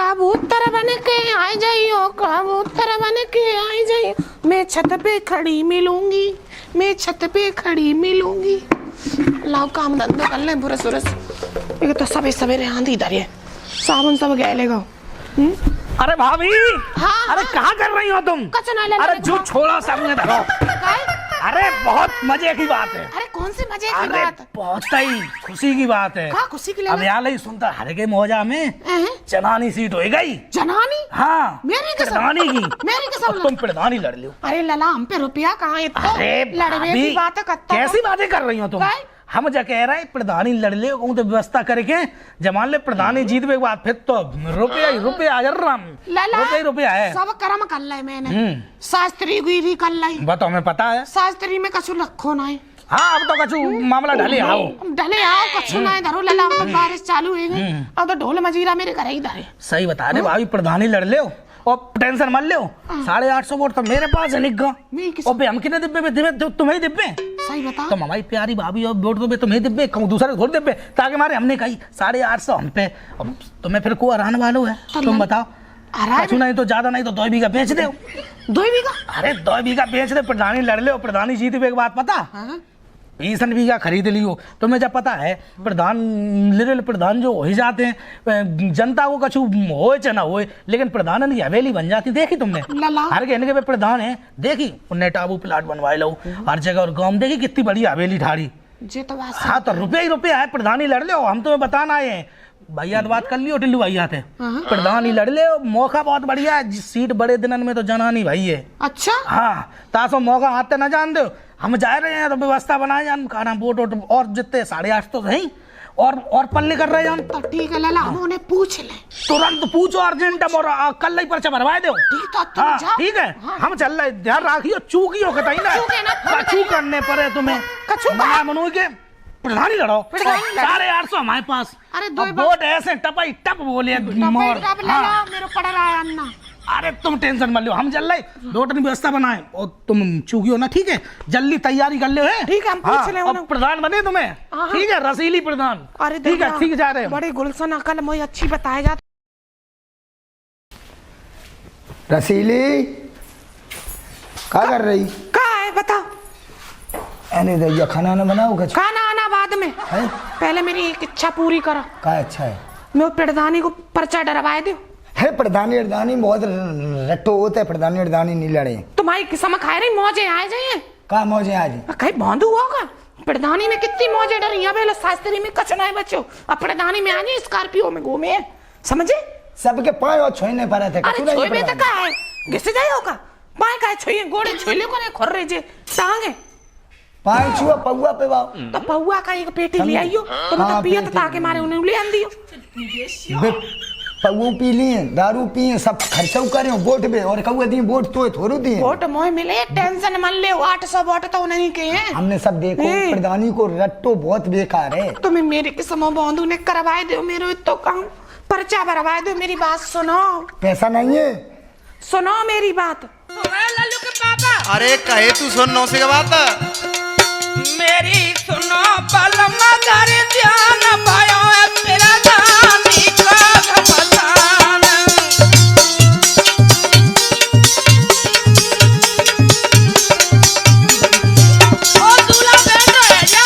कबूतर बन के आ जाइयो, कबूतर बन के आ जाइयो, मैं छत पे खड़ी मिलूंगी, मैं छत पे खड़ी मिलूंगी। लाओ काम धंधो कर ले, बुरस बुरस। एक तो सवेरे सवेरे आंधी इधर है, साबुन सब गए लेगा। अरे भाभी, हाँ, अरे कहाँ कर रही हो तुम? अरे जो छोड़ा सामने धरो। अरे बहुत मजे की बात है। अरे कौन सी मजे की बात? बहुत ही खुशी की बात है। क्या खुशी की? अब यहाँ सुनता हर के मौजा में जनानी सीट हो गई। जनानी? हाँ, मेरी प्रधानी की। मेरी कसम। तुम प्रधानी लड़ लो। अरे लला, हम पे रुपया कहाँ है? अरे लड़वे की बात है। कैसी बातें कर रही हो तुम? हम जो कह रहे प्रधानी लड़ ले, तो व्यवस्था करके जमान ले, प्रधानी जीत के बाद फिर तो रुपया ही रुपया आ रुपया है। सब कर्म कर ले मैंने, शास्त्री गिरी कर लाई। बताओ, हमें पता है शास्त्री में कछु रखो ना है। हाँ, अब तो कछु मामला ढले आओ कछु ना है धरो लला। तो बारिश चालू है, अब तो ढोल मजीरा मेरे घर ही धरे। सही बता रहे भाभी, प्रधानी लड़ ले और टेंशन मत लो। 850 वोट तो मेरे पास है निग्गा। और हम कितने डिब्बे में तुम्हें डिब्बे? सही बता। तुम हमारी प्यारी भाभी और वोट दो तुम्हें डिब्बे, कहूँ दूसरे थोड़े डिब्बे। ताकि हमारे हमने कही 850 हम पे, अब तुम्हें फिर को हराने वालों है। तुम बताओ, कछु नहीं तो ज्यादा नहीं तो 2 बीघा बेच दो। 2 बीघा? अरे 2 बीघा बेच दे, प्रधानी लड़ ले। प्रधानी जीत एक बात पता, 20 बीघा खरीद लियो। तुम्हें जब पता है प्रधान जो हो ही जाते हैं, जनता को कछु होए चाहे ना होए, लेकिन प्रधान की हवेली बन जाती। देखी तुमने हर कहने के प्रधान है, देखी उन्हें टाबू प्लाट बनवाए लो हर जगह। और गाँव देखी कितनी बड़ी हवेली ठाड़ी। हाँ, तो रुपया ही रुपया है। प्रधानी लड़ लो, हम तुम्हें बताना आए हैं। भैया बात कर लियो, टिल्लू भैया थे। प्रधानी लड़ ले, मौका बहुत बढ़िया है। सीट बड़े दिनन में तो जनानी भाई है। अच्छा, हाँ, तासो मौका आते ना जान दो। हम जा रहे हैं तो व्यवस्था बनाए जान, खाना वोट और जितने 850 तो सही, और पल्ले कर रहे हैं। तो ठीक है लला, हम उन्हें पूछ ले। तुरंत पूछो, अर्जेंट और कल ही पर्चा भरवाए दो। ठीक है, हम चल रहे। ध्यान रखियो, चूकियो कतई ना, कछु करने पड़े तुम्हें। कछु मनु के प्रधानी लड़ो। 850 हमारे पास। अरे वोट ऐसे टपाई टप बोले मेरे पड़ रहा है अन्ना। अरे तुम टेंशन मत लो, हम चल रहे। वोट की व्यवस्था बनाए और तुम चूकियो ना, ठीक है? जल्दी तैयारी कर लो है। ठीक है, हम पूछ ले। प्रधान बने तुम्हें, ठीक है? रसीली प्रधान। अरे ठीक है, ठीक जा रहे हैं। बड़ी गुलशन अकल मुझे अच्छी बताया जाता। रसीली क्या कर रही? क्या है बता? दैया खाना ना बनाओ। खाना आना बाद में है? पहले मेरी एक इच्छा पूरी करो। क्या अच्छा है? मैं प्रधानी को पर्चा डरवाए दो। है प्रधानी बहुत रट्टो होता है। प्रधानी नहीं लड़े। तुम्हारी किस्म खाए रही मौजे आए जाइए। क्या मौजे आज? कहीं बांधू होगा। प्रधानी में कितनी मौजे डरी है। पहले शास्त्री में कचना है बच्चों, अब प्रधानी में आ जाए, स्कॉर्पियो में घूमे, समझे? सबके पाँव और छोईने पड़े थे। अरे छोई में तो क्या है, घिस जाए होगा। पाए का छोई गोड़े छोले को नहीं खोर रहे जे टांगे पाए छुआ पौआ पे बाओ। तो पौआ का एक पेटी ले आइयो, तो मतलब पियत ताके मारे उन्हें ले आन दियो। पौआ पी लिए, दारू पिए, सब खर्चा करे वोट पे। और कौआ दी वोट तो थोड़ू दिए। वोट मोह मिले, टेंशन मन ले। 800 वोट तो नहीं के हैं। हमने सब देखो, प्रधानी को रट्टो बहुत बेकार है। तुम्हें मेरे किस्मों बंधु ने करवाए दो मेरे तो काम, पर्चा भरवाए दो। मेरी बात सुनो। पैसा नहीं है, सुनो मेरी बात। लल्लू के पापा, अरे कहे तू सुन नौ से बात मेरी सुनो पलमा कर ध्यान पायो तेरा जानी का घमसान। ओ दूल्हा बैठो है जा।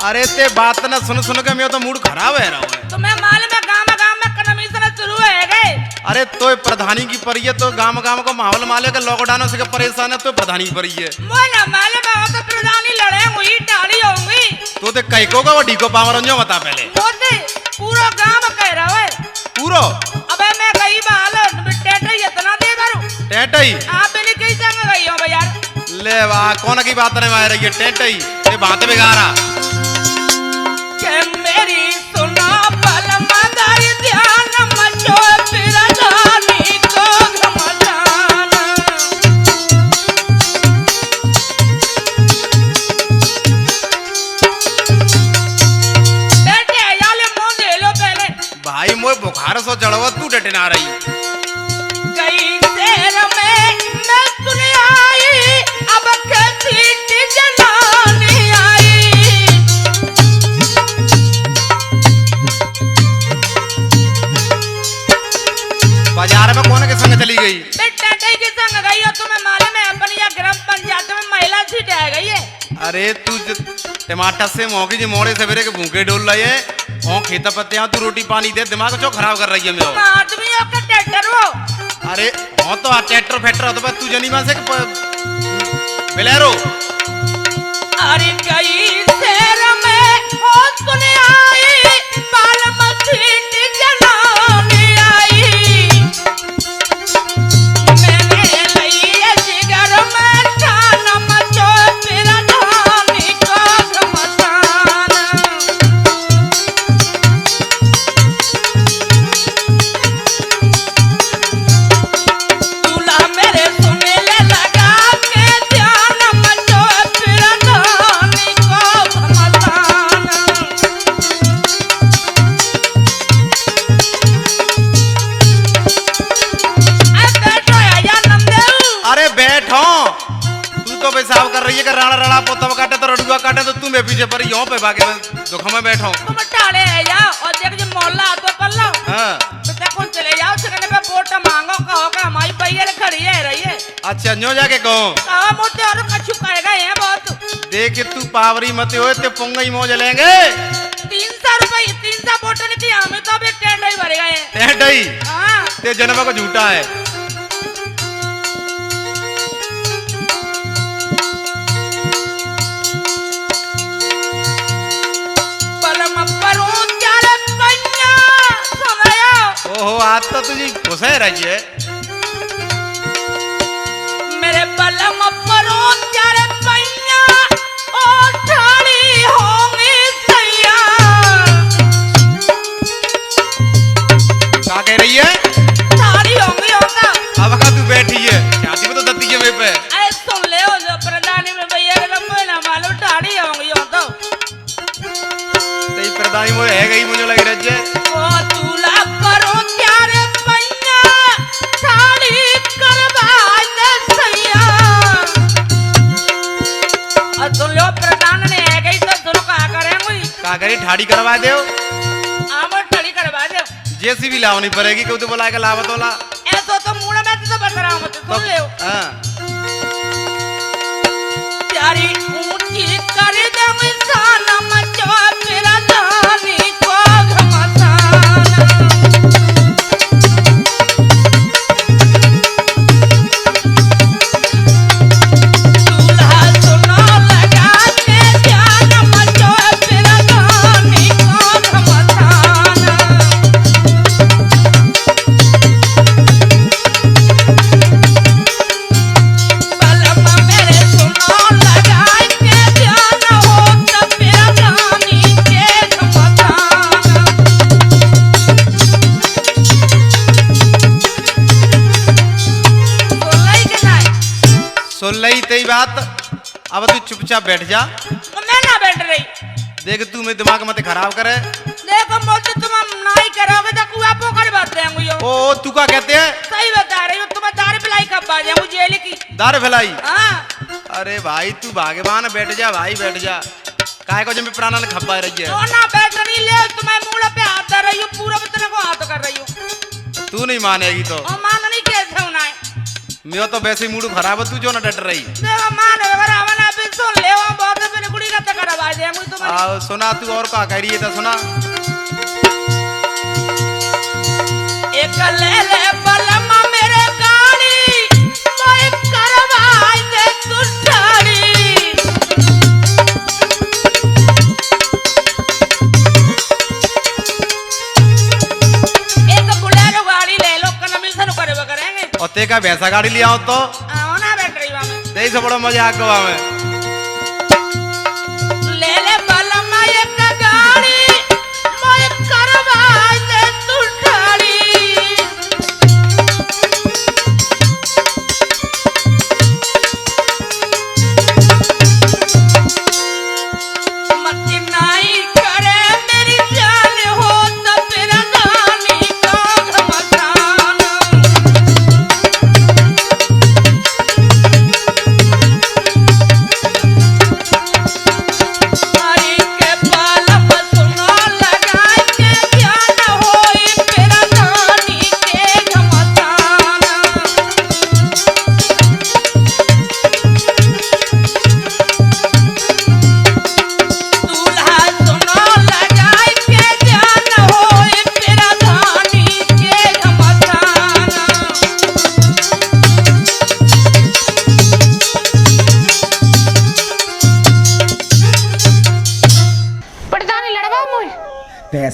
अरे ते बात ना सुन सुन के मैं तो मूड खराब है रहा है। तुम्हें मालूम है गांव में कमीशन शुरू है गए। अरे तो प्रधानी की परी है, तो गांव को माहौल माले के लॉकडाउन से परेशान है, तो प्रधानी की परी है। मोला मालूम है तो प्रधानी लड़े हुई डाली होंगी। तो ते कई को वो डी को पावर जो बता पहले। बोलते पूरा गांव कह रहा है। पूरो? अबे मैं कई बाल टेटई इतना दे करूं। टेटई? आप भी कई जगह गई हो यार। ले वाह, कौन की बात नहीं मार रही है टेटई? ये बात बिगाड़ा। के मेरी सुना पलमा दारी ध्यान मचो तेरा जानी को घमसान। बेटे याले मुंह दे लो पहले। भाई मोए बुखार सो चढ़वा, तू डटे ना रही। कई देर में मैं सुन आई, अब कैसी जनानी आई। बाजार में कौन के संग चली गई? टेंटे की संग गई हो, तुम्हें मालूम है अपनी या ग्राम पंचायत में महिला सीट आ गई है। अरे तू टमाटर से मौकी जी मोड़े सवेरे के भूखे डोल रही है और खेता पत्ते तू रोटी पानी दे, दिमाग क्यों खराब कर रही है मेरा? तुम आदमी हो के ट्रैक्टर हो? अरे हाँ तो ट्रैक्टर फैक्टर तो तू जनी में से बिलेरो। अरे गई शहर में हो सुने आई बाल मशीन जलाने आई, मैंने लिए जिगर में जान मचो फिर धानी को घमसान। दूल्हा मेरे सुने ले लगा के ध्यान मचो फिर धानी को घमसान। बैठो या नंदेऊ। अरे बैठो, तू तो पेशाब कर रही है कि राणा राणा पोतब काटे तो रडुआ काटे तो तू मेरे पीछे पर यहाँ पे भागे दुख में बैठो। तुम टाले है या और देख जो मोहल्ला तो पल्लो हाँ बेटा कौन चले जाओ सेकंड पे वोट मांगो कहो कि हमारी भैया खड़ी है रही है। अच्छा न्यो जाके कहो कहो मोटे और कछु कहेगा ये बहुत। देख तू पावरी मत हो ते पोंगई मौज लेंगे। 300 रुपए 300 वोट ने दिया हमें तो अभी टेंट ही भरेगा ये। टेंट ही हाँ ते जन्म को झूठा है। बलम परू चार कन्या सुनायो। ओहो आज तो तुझी खुश है रही है। मेरे बलम परू चार कन्या ओ ठाड़ी होंगी सैया। क्या कह रही है? ठाड़ी होंगी होगा। अब का तू बैठी है छाती में तो दत्ती है मेरे पे। अरे सुन ले हो जो प्रधानी में भैया के लंबे ना मालूम ठाड़ी होंगी हो तो। तेरी प्रधानी मोह है गई मुझे लग रहा है। ओ दूल्हा करो चार पैया ठाड़ी करवाए दे सैया। और सुन लो प्रधान ने है गई तो दोनों का करेंगे। का करी ठाड़ी करवा दे आम ठाड़ी करवा दे। जेसीबी लावनी पड़ेगी क्यों तो बोला के लावत होला। ऐसा तो मुड़ा में तो बता रहा हूँ सुन ले। हाँ प्यारी ऊंची कर दे इंसान मचो फिर धानी को घमसान। दूल्हा सुनो लगा के ध्यान मचो फिर धानी को घमसान। बलम मेरे सुनो लगा के ध्यान हो तो फिर धानी के घमसान। बोलाई के नहीं सुन लई तेरी बात। अब तू चुपचाप बैठ जा। मैं ना बैठ रही। देख तू मेरे दिमाग मत खराब करे। देखो मोटे तुम नहीं करोगे तो कुआ पोखर बात देंगे यो। ओ तू क्या कहते हैं? सही बता रही हूँ तुम्हें दार पिलाई कब आ जाऊँ जेल की। दार फैलाई। हाँ अरे भाई तू भाग्यवान बैठ जा भाई बैठ जा। काहे को जब प्राणा ने खप्पा रही है। तो ना बैठ नहीं ले तुम्हें मुड़ पे हाथ धर रही हूँ पूरा बतने को हाथ कर रही हूँ। तू नहीं मानेगी तो। और मान नहीं कैसे होना है। मेरा तो वैसे ही मूड खराब है तू जो ना डट रही। देखो मान अगर आवन अभी सुन ले वो बहुत बिन कुड़ी का तक करवा दे मुझे तुम्हारी। आओ सुना तू और का कह रही है तो सुना। एक ले ले बलम मेरे गाड़ी मैं करवा दे तू ठाड़ी। एक बुलेरो गाड़ी ले लो कन्मिशन करे करेंगे। और ते का भैंसा गाड़ी ले आओ तो आओ ना बैठ रही हूँ मैं। तेरी से बड़ा मजा आ गवा में। ले ले बलम एक गाड़ी मैं करवा दे तू ठाड़ी। मत नहीं करे मेरी जान हो तो फिर धानी का घमसान।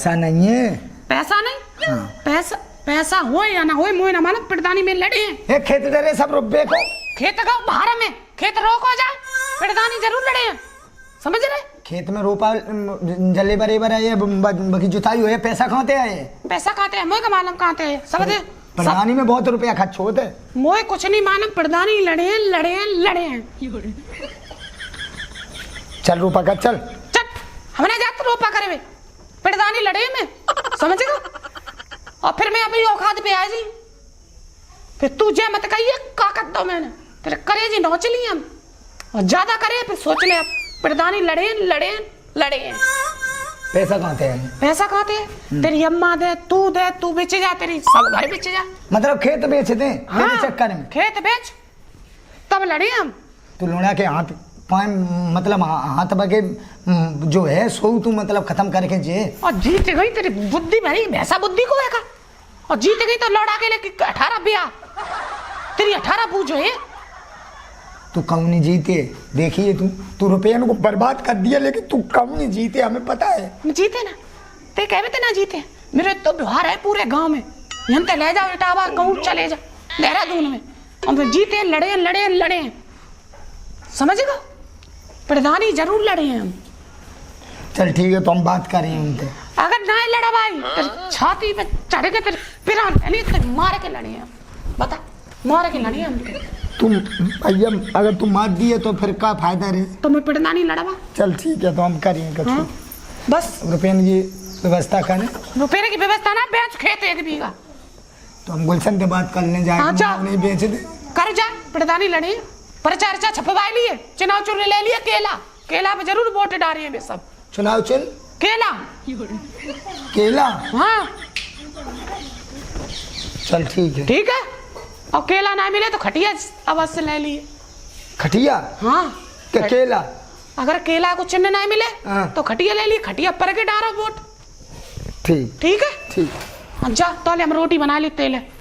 पैसा नहीं है। पैसा नहीं? पैसा हो या ना हो, मोह ना मालूम, पिड़दानी में लड़े हैं। ये खेत डरे सब रुपये को खेत का बाहर में खेत रोक हो जाए, पिड़दानी जरूर लड़े हैं, समझ रहे? खेत में रोपा जले बरे बरे बाकी जुताई हुए, पैसा कहाँ ते आए? पैसा खाते हैं, मोह का मालूम कहाँ थे, समझे? प्रधानी में बहुत रुपया खर्च होते। मोह कुछ नहीं मालूम, पिड़दानी लड़े हैं। चल रोपा कर, चल हमने जाते रोपा करे वे, पिड़दानी लड़े में, समझेगा? और फिर मैं अभी औकात पे आ जी, फिर तू जय मत कहिए का कर दो मैंने, फिर करे जी नौच ली हम, और ज्यादा करे फिर सोच ले, पिड़दानी लड़े हैं। पैसा कहाँ थे? पैसा खाते हैं, तेरी अम्मा दे, तू बेचे जा, तेरी सब घर बेचे जा। मतलब खेत बेच दे हाँ, चक्कर में खेत बेच तब लड़े हम। तू लोड़ा के हाथ पाए, मतलब हाथ बगे जो है सो तू मतलब खत्म करके जे, और जीत गई तेरी बुद्धि भरी भैंसा बुद्धि को है का, और जीत गई तो लौटा के लेके 18 ब्याह, तेरी 18 पूछ है। तू कौन नहीं जीते, देखिए तू रुपये को बर्बाद कर दिया, लेकिन तू कौन नहीं जीते हमें पता है। जीते ना ते कहते ना जीते, मेरे तो व्यवहार है पूरे गांव में, हम ते ले जाओ इटावा कहूँ चले जा देहरादून में, हम तो जीते लड़े, समझेगा? प्रधानी जरूर लड़े हैं हम। चल ठीक है, तो हम बात कर रहे हैं उनसे। अगर ना लड़ा भाई तो छाती पे चढ़ के तेरे पिरा मार के लड़े हैं, बता, मार के लड़े हम। तुम भैया अगर तुम मार दिए तो फिर क्या फायदा रहे? तो मैं पिड़दानी लड़वा। चल ठीक है, तो हम करेंगे। हाँ? बस रुपये की व्यवस्था करें, रुपये की व्यवस्था ना, बेच खेत 1 बीघा, तो हम गुलशन से बात करने जाए। हाँ, जा। नहीं बेच दे कर जा, पिड़दानी लड़ी, प्रचार छपवा लिए, चुनाव चुन ले लिया, केला पे जरूर वोट डाले हैं सब। चुनाव चिन्ह केला? हाँ चल ठीक है, और केला ना मिले तो खटिया अवश्य ले लिए। खटिया? हाँ, क्या केला? अगर केला को चिन्ह नहीं मिले हाँ। तो खटिया ले ली, खटिया पर के डालो वोट। ठीक ठीक है, जा तो हम रोटी बना ली, तेल है।